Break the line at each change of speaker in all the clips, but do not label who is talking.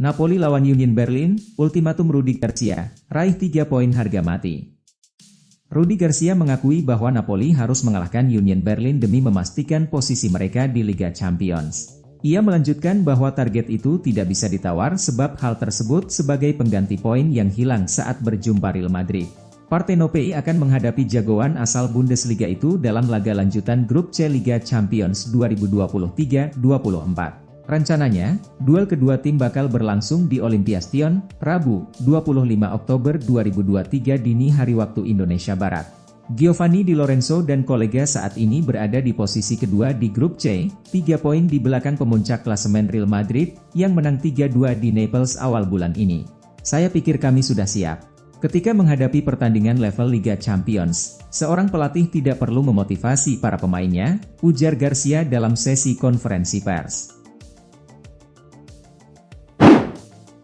Napoli lawan Union Berlin, ultimatum Rudi Garcia, raih 3 poin harga mati. Rudi Garcia mengakui bahwa Napoli harus mengalahkan Union Berlin demi memastikan posisi mereka di Liga Champions. Ia melanjutkan bahwa target itu tidak bisa ditawar sebab hal tersebut sebagai pengganti poin yang hilang saat berjumpa Real Madrid. Partenopei akan menghadapi jagoan asal Bundesliga itu dalam laga lanjutan grup C Liga Champions 2023-24. Rencananya, duel kedua tim bakal berlangsung di Olympiastadion, Rabu, 25 Oktober 2023 dini hari waktu Indonesia Barat. Giovanni Di Lorenzo dan kolega saat ini berada di posisi kedua di grup C, 3 poin di belakang pemuncak klasemen Real Madrid, yang menang 3-2 di Naples awal bulan ini. Saya pikir kami sudah siap. Ketika menghadapi pertandingan level Liga Champions, seorang pelatih tidak perlu memotivasi para pemainnya, ujar Garcia dalam sesi konferensi pers.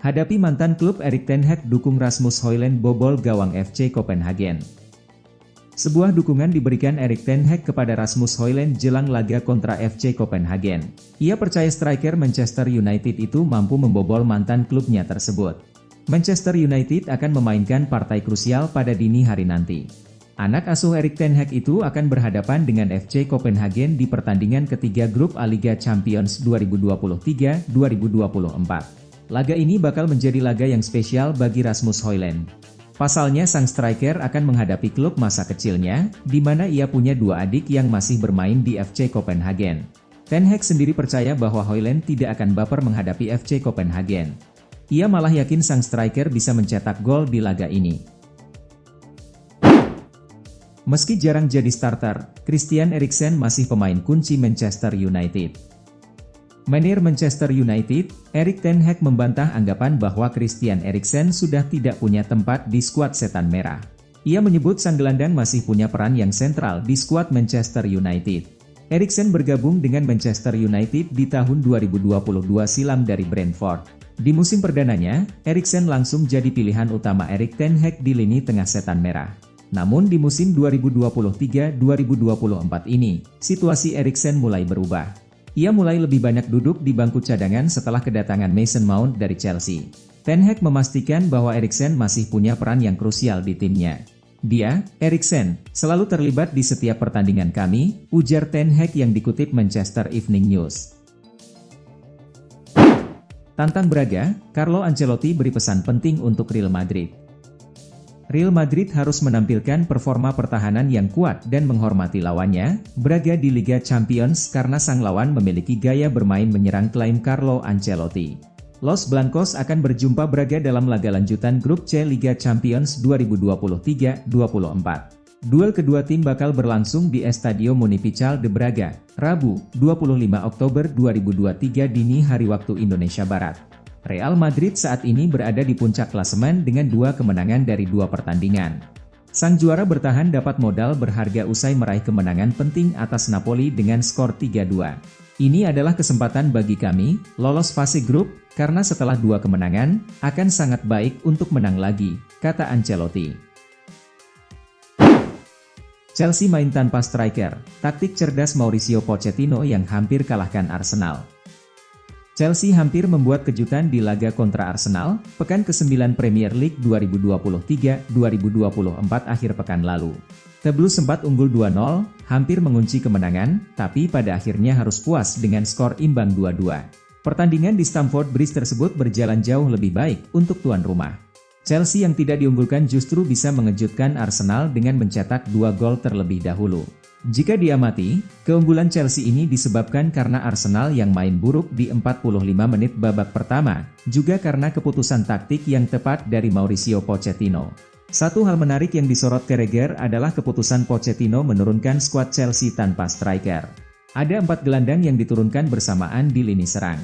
Hadapi mantan klub Erik ten Hag, dukung Rasmus Højlund bobol gawang FC Copenhagen. Sebuah dukungan diberikan Erik ten Hag kepada Rasmus Højlund jelang laga kontra FC Copenhagen. Ia percaya striker Manchester United itu mampu membobol mantan klubnya tersebut. Manchester United akan memainkan partai krusial pada dini hari nanti. Anak asuh Erik ten Hag itu akan berhadapan dengan FC Copenhagen di pertandingan ketiga grup A Liga Champions 2023-2024. Laga ini bakal menjadi laga yang spesial bagi Rasmus Højlund. Pasalnya sang striker akan menghadapi klub masa kecilnya, di mana ia punya 2 adik yang masih bermain di FC Copenhagen. Ten Hag sendiri percaya bahwa Højlund tidak akan baper menghadapi FC Copenhagen. Ia malah yakin sang striker bisa mencetak gol di laga ini. Meski jarang jadi starter, Christian Eriksen masih pemain kunci Manchester United. Manajer Manchester United, Erik ten Hag membantah anggapan bahwa Christian Eriksen sudah tidak punya tempat di skuad Setan Merah. Ia menyebut sang gelandang masih punya peran yang sentral di skuad Manchester United. Eriksen bergabung dengan Manchester United di tahun 2022 silam dari Brentford. Di musim perdananya, Eriksen langsung jadi pilihan utama Erik ten Hag di lini tengah Setan Merah. Namun di musim 2023-2024 ini, situasi Eriksen mulai berubah. Ia mulai lebih banyak duduk di bangku cadangan setelah kedatangan Mason Mount dari Chelsea. Ten Hag memastikan bahwa Eriksen masih punya peran yang krusial di timnya. Dia, Eriksen, selalu terlibat di setiap pertandingan kami, ujar Ten Hag yang dikutip Manchester Evening News. Tantang Braga, Carlo Ancelotti beri pesan penting untuk Real Madrid. Real Madrid harus menampilkan performa pertahanan yang kuat dan menghormati lawannya, Braga di Liga Champions karena sang lawan memiliki gaya bermain menyerang, klaim Carlo Ancelotti. Los Blancos akan berjumpa Braga dalam laga lanjutan grup C Liga Champions 2023-24. Duel kedua tim bakal berlangsung di Estadio Municipal de Braga, Rabu, 25 Oktober 2023 dini hari waktu Indonesia Barat. Real Madrid saat ini berada di puncak klasemen dengan 2 kemenangan dari 2 pertandingan. Sang juara bertahan dapat modal berharga usai meraih kemenangan penting atas Napoli dengan skor 3-2. Ini adalah kesempatan bagi kami, lolos fase grup, karena setelah 2 kemenangan, akan sangat baik untuk menang lagi, kata Ancelotti. Chelsea main tanpa striker, taktik cerdas Mauricio Pochettino yang hampir kalahkan Arsenal. Chelsea hampir membuat kejutan di laga kontra Arsenal, pekan ke-9 Premier League 2023-2024 akhir pekan lalu. The Blues sempat unggul 2-0, hampir mengunci kemenangan, tapi pada akhirnya harus puas dengan skor imbang 2-2. Pertandingan di Stamford Bridge tersebut berjalan jauh lebih baik untuk tuan rumah. Chelsea yang tidak diunggulkan justru bisa mengejutkan Arsenal dengan mencetak 2 gol terlebih dahulu. Jika diamati, keunggulan Chelsea ini disebabkan karena Arsenal yang main buruk di 45 menit babak pertama, juga karena keputusan taktik yang tepat dari Mauricio Pochettino. Satu hal menarik yang disorot Carragher adalah keputusan Pochettino menurunkan skuad Chelsea tanpa striker. Ada 4 gelandang yang diturunkan bersamaan di lini serang.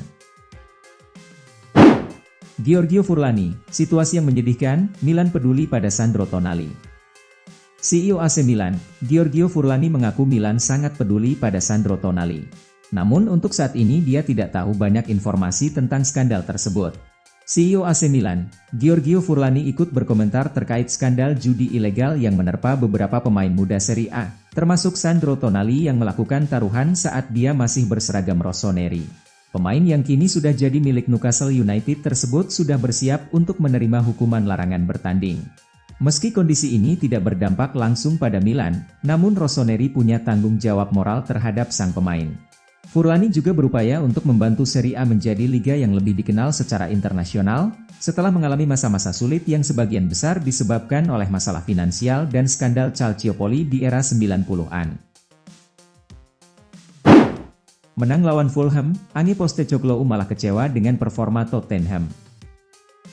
Giorgio Furlani, situasi yang menyedihkan, Milan peduli pada Sandro Tonali. CEO AC Milan, Giorgio Furlani mengaku Milan sangat peduli pada Sandro Tonali. Namun untuk saat ini dia tidak tahu banyak informasi tentang skandal tersebut. CEO AC Milan, Giorgio Furlani ikut berkomentar terkait skandal judi ilegal yang menerpa beberapa pemain muda Serie A, termasuk Sandro Tonali yang melakukan taruhan saat dia masih berseragam rossoneri. Pemain yang kini sudah jadi milik Newcastle United tersebut sudah bersiap untuk menerima hukuman larangan bertanding. Meski kondisi ini tidak berdampak langsung pada Milan, namun Rossoneri punya tanggung jawab moral terhadap sang pemain. Furlani juga berupaya untuk membantu Serie A menjadi liga yang lebih dikenal secara internasional, setelah mengalami masa-masa sulit yang sebagian besar disebabkan oleh masalah finansial dan skandal Calciopoli di era 90-an. Menang lawan Fulham, Ange Postecoglou malah kecewa dengan performa Tottenham.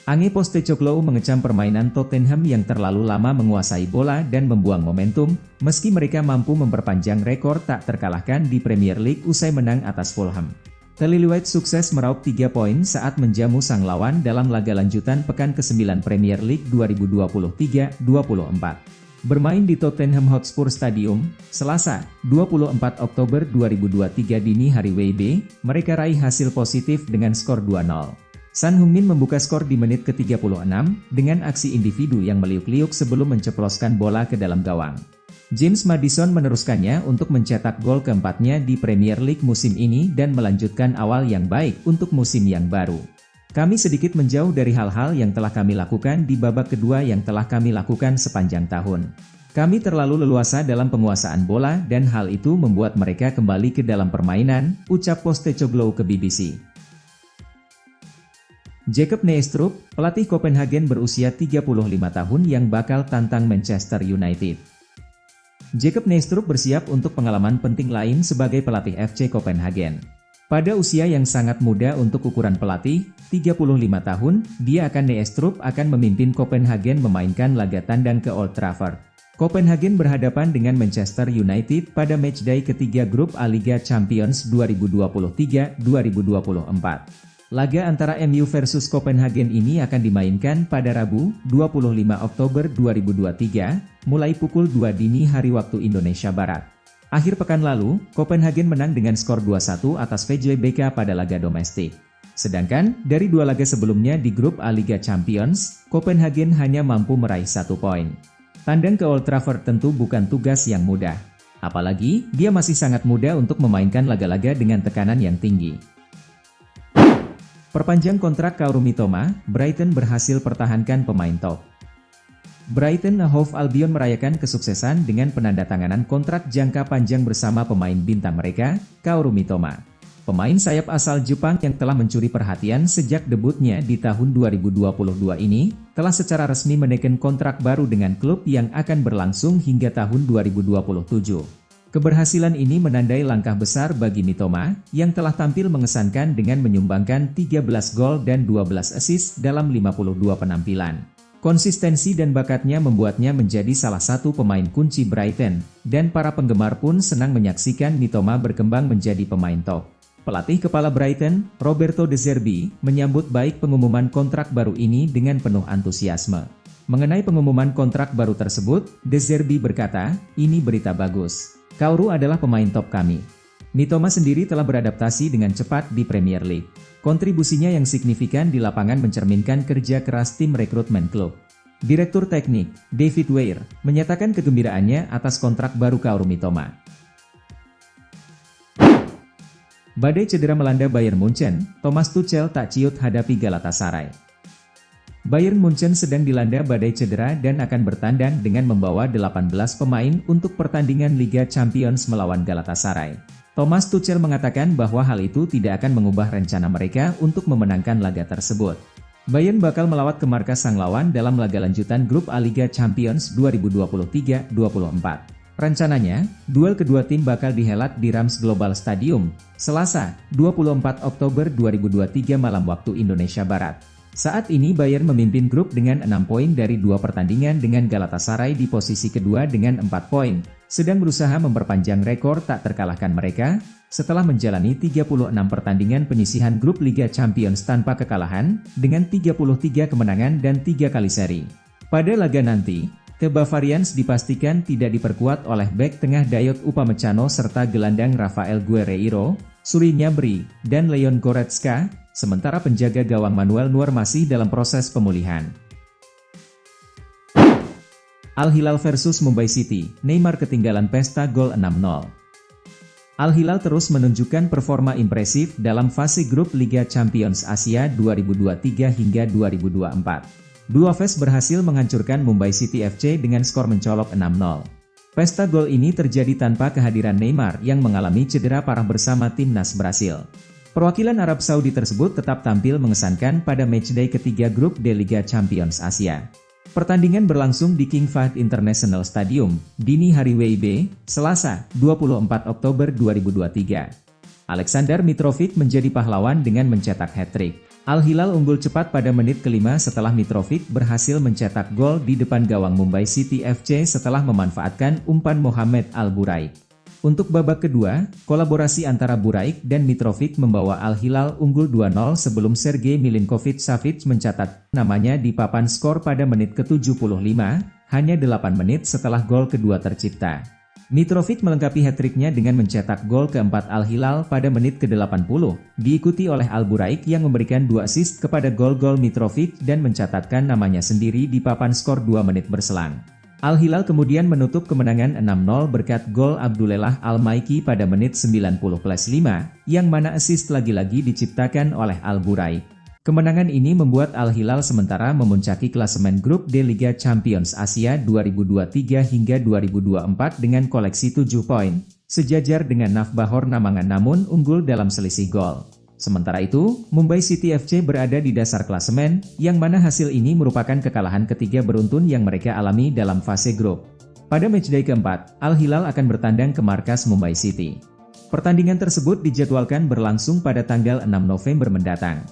Ange Postecoglou mengecam permainan Tottenham yang terlalu lama menguasai bola dan membuang momentum, meski mereka mampu memperpanjang rekor tak terkalahkan di Premier League usai menang atas Fulham. The Lillywhite sukses meraup 3 poin saat menjamu sang lawan dalam laga lanjutan pekan ke-9 Premier League 2023-24. Bermain di Tottenham Hotspur Stadium, Selasa, 24 Oktober 2023 dini hari WIB, mereka raih hasil positif dengan skor 2-0. Son Heung-min membuka skor di menit ke-36, dengan aksi individu yang meliuk-liuk sebelum menceploskan bola ke dalam gawang. James Maddison meneruskannya untuk mencetak gol keempatnya di Premier League musim ini dan melanjutkan awal yang baik untuk musim yang baru. Kami sedikit menjauh dari hal-hal yang telah kami lakukan di babak kedua yang telah kami lakukan sepanjang tahun. Kami terlalu leluasa dalam penguasaan bola dan hal itu membuat mereka kembali ke dalam permainan, ucap Postecoglou ke BBC. Jacob Nyestrup, pelatih Copenhagen berusia 35 tahun yang bakal tantang Manchester United. Jacob Nyestrup bersiap untuk pengalaman penting lain sebagai pelatih FC Copenhagen. Pada usia yang sangat muda untuk ukuran pelatih, 35 tahun, dia Nyestrup akan memimpin Copenhagen memainkan laga tandang ke Old Trafford. Copenhagen berhadapan dengan Manchester United pada matchday ketiga grup A Liga Champions 2023-2024. Laga antara MU versus Copenhagen ini akan dimainkan pada Rabu, 25 Oktober 2023, mulai pukul 2 dini hari waktu Indonesia Barat. Akhir pekan lalu, Copenhagen menang dengan skor 2-1 atas VJBK pada laga domestik. Sedangkan, dari dua laga sebelumnya di grup A Liga Champions, Copenhagen hanya mampu meraih 1 poin. Tandang ke Old Trafford tentu bukan tugas yang mudah. Apalagi, dia masih sangat muda untuk memainkan laga-laga dengan tekanan yang tinggi. Perpanjang kontrak Kaoru Mitoma, Brighton berhasil pertahankan pemain top. Brighton and Hove Albion merayakan kesuksesan dengan penandatanganan kontrak jangka panjang bersama pemain bintang mereka, Kaoru Mitoma. Pemain sayap asal Jepang yang telah mencuri perhatian sejak debutnya di tahun 2022 ini, telah secara resmi menekan kontrak baru dengan klub yang akan berlangsung hingga tahun 2027. Keberhasilan ini menandai langkah besar bagi Mitoma, yang telah tampil mengesankan dengan menyumbangkan 13 gol dan 12 assist dalam 52 penampilan. Konsistensi dan bakatnya membuatnya menjadi salah satu pemain kunci Brighton, dan para penggemar pun senang menyaksikan Mitoma berkembang menjadi pemain top. Pelatih kepala Brighton, Roberto De Zerbi, menyambut baik pengumuman kontrak baru ini dengan penuh antusiasme. Mengenai pengumuman kontrak baru tersebut, De Zerbi berkata, "Ini berita bagus. Kaoru adalah pemain top kami." Mitoma sendiri telah beradaptasi dengan cepat di Premier League. Kontribusinya yang signifikan di lapangan mencerminkan kerja keras tim rekrutmen klub. Direktur Teknik, David Weir, menyatakan kegembiraannya atas kontrak baru Kaoru Mitoma. Badai cedera melanda Bayern Munchen, Thomas Tuchel tak ciut hadapi Galatasaray. Bayern Munchen sedang dilanda badai cedera dan akan bertandang dengan membawa 18 pemain untuk pertandingan Liga Champions melawan Galatasaray. Thomas Tuchel mengatakan bahwa hal itu tidak akan mengubah rencana mereka untuk memenangkan laga tersebut. Bayern bakal melawat ke markas sang lawan dalam laga lanjutan grup A Liga Champions 2023-24. Rencananya, duel kedua tim bakal dihelat di Rams Global Stadium, Selasa, 24 Oktober 2023 malam waktu Indonesia Barat. Saat ini Bayern memimpin grup dengan 6 poin dari 2 pertandingan dengan Galatasaray di posisi kedua dengan 4 poin, sedang berusaha memperpanjang rekor tak terkalahkan mereka, setelah menjalani 36 pertandingan penyisihan grup Liga Champions tanpa kekalahan, dengan 33 kemenangan dan 3 kali seri. Pada laga nanti, The Bavarians dipastikan tidak diperkuat oleh bek tengah Dayot Upamecano serta gelandang Rafael Guerreiro, Suri Gnabry, dan Leon Goretzka, sementara penjaga gawang Manuel Neuer masih dalam proses pemulihan. Al Hilal versus Mumbai City, Neymar ketinggalan pesta gol 6-0. Al-Hilal terus menunjukkan performa impresif dalam fase grup Liga Champions Asia 2023 hingga 2024. Dua phase berhasil menghancurkan Mumbai City FC dengan skor mencolok 6-0. Pesta gol ini terjadi tanpa kehadiran Neymar yang mengalami cedera parah bersama timnas Brasil. Perwakilan Arab Saudi tersebut tetap tampil mengesankan pada matchday ketiga grup D Liga Champions Asia. Pertandingan berlangsung di King Fahd International Stadium, dini hari WIB, Selasa, 24 Oktober 2023. Aleksandar Mitrovic menjadi pahlawan dengan mencetak hat-trick. Al-Hilal unggul cepat pada menit kelima setelah Mitrovic berhasil mencetak gol di depan gawang Mumbai City FC setelah memanfaatkan umpan Mohamed Al-Buraik. Untuk babak kedua, kolaborasi antara Buraik dan Mitrovic membawa Al-Hilal unggul 2-0 sebelum Sergei Milinkovic-Savic mencatat namanya di papan skor pada menit ke-75, hanya 8 menit setelah gol kedua tercipta. Mitrovic melengkapi hat-tricknya dengan mencetak gol keempat Al-Hilal pada menit ke-80, diikuti oleh Al-Buraik yang memberikan 2 assist kepada gol-gol Mitrovic dan mencatatkan namanya sendiri di papan skor 2 menit berselang. Al-Hilal kemudian menutup kemenangan 6-0 berkat gol Abdullah Al-Maiki pada menit 90+5, yang mana assist lagi-lagi diciptakan oleh Al-Buraik. Kemenangan ini membuat Al-Hilal sementara memuncaki klasemen grup D Liga Champions Asia 2023 hingga 2024 dengan koleksi 7 poin, sejajar dengan Nafbahor Namangan namun unggul dalam selisih gol. Sementara itu, Mumbai City FC berada di dasar klasemen, yang mana hasil ini merupakan kekalahan ketiga beruntun yang mereka alami dalam fase grup. Pada matchday keempat, Al-Hilal akan bertandang ke markas Mumbai City. Pertandingan tersebut dijadwalkan berlangsung pada tanggal 6 November mendatang.